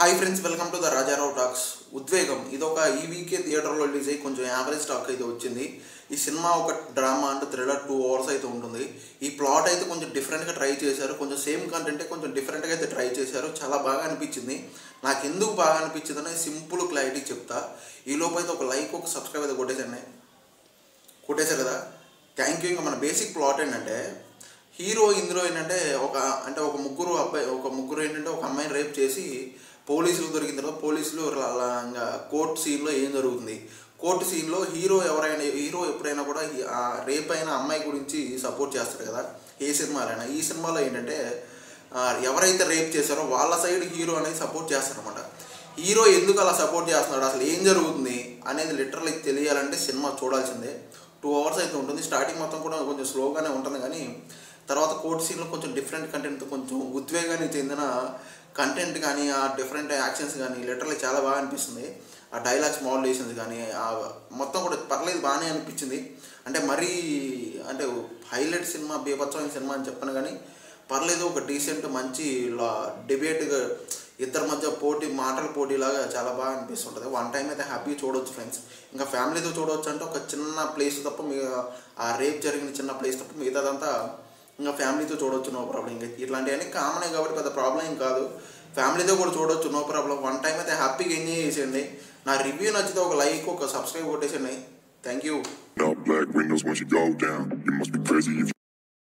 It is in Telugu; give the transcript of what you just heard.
Hi friends, welcome to the Rajarao talks. ఉద్వేగం ఇది ఒక ఈ వీకే థియేటర్లో రిలీజ్ అయ్యి కొంచెం యావరేజ్ టాక్ అయితే వచ్చింది. ఈ సినిమా ఒక డ్రామా అంటే థ్రిల్లర్ 2 hours అయితే ఉంటుంది. ఈ ప్లాట్ అయితే కొంచెం డిఫరెంట్గా ట్రై చేశారు. కొంచెం సేమ్ కంటెంటే కొంచెం డిఫరెంట్గా అయితే ట్రై చేశారు. చాలా బాగా అనిపించింది. నాకు ఎందుకు బాగా అనిపించింది అనేది సింపుల్ క్లారిటీ చెప్తా. ఈ లోపు అయితే ఒక లైక్, ఒక సబ్స్క్రైబ్ అయితే కొట్టేశారు కదా, థ్యాంక్ యూ. ఇంకా మన బేసిక్ ప్లాట్ ఏంటంటే, హీరో ఇందులో ఏంటంటే ఒక ముగ్గురు ఏంటంటే ఒక అమ్మాయిని రేప్ చేసి పోలీసులు దొరికిన తర్వాత పోలీసులు ఇంకా కోర్టు సీన్లో ఏం జరుగుతుంది. కోర్టు సీన్లో హీరో ఎప్పుడైనా కూడా ఆ రేప్ అయిన అమ్మాయి గురించి సపోర్ట్ చేస్తాడు కదా, ఏ సినిమాలైనా. ఈ సినిమాలో ఏంటంటే ఎవరైతే రేప్ చేశారో వాళ్ళ సైడ్ హీరో అనేది సపోర్ట్ చేస్తారనమాట. హీరో ఎందుకు అలా సపోర్ట్ చేస్తున్నాడు, అసలు ఏం జరుగుతుంది అనేది లిటరల్లీ తెలియాలంటే సినిమా చూడాల్సిందే. 2 hours అయితే ఉంటుంది. స్టార్టింగ్ మొత్తం కూడా కొంచెం స్లోగానే ఉంటుంది, కానీ తర్వాత కోర్టు సీన్లో కొంచెం డిఫరెంట్ కంటెంట్తో కొంచెం ఉద్వేగానికి చెందిన కంటెంట్ కానీ, ఆ డిఫరెంట్ యాక్షన్స్ కానీ లిటరల్లీ చాలా బాగా అనిపిస్తుంది. ఆ డైలాగ్స్ మాడ్యులేషన్స్ కానీ మొత్తం కూడా పర్లేదు, బాగానే అనిపించింది. అంటే మరీ అంటే హైలైట్ సినిమా, బీభత్సమైన సినిమా అని చెప్పను, కానీ పర్లేదు. ఒక డీసెంట్ మంచి డిబేట్గా ఇద్దరి మధ్య మాటల పోటీలాగా చాలా బాగా అనిపిస్తుంటుంది. వన్ టైం అయితే హ్యాపీ చూడవచ్చు ఫ్రెండ్స్. ఇంకా ఫ్యామిలీతో చూడవచ్చు. అంటే ఒక చిన్న ప్లేస్ తప్ప ఆ రేప్ జరిగిన చిన్న ప్లేస్ తప్ప మిగతాదంతా ఇంకా ఫ్యామిలీతో చూడవచ్చు, నో ప్రాబ్లం. ఇంకా ఇట్లాంటివన్నీ కామనే కాబట్టి పెద్ద ప్రాబ్లం ఏం కాదు. ఫ్యామిలీతో కూడా చూడవచ్చు, నో ప్రాబ్లం. వన్ టైం అయితే హ్యాపీగా ఎంజాయ్ చేసేయండి. నా రివ్యూ నచ్చితే ఒక లైక్, ఒక సబ్స్క్రైబ్ కొట్టేసేయండి. Thank you.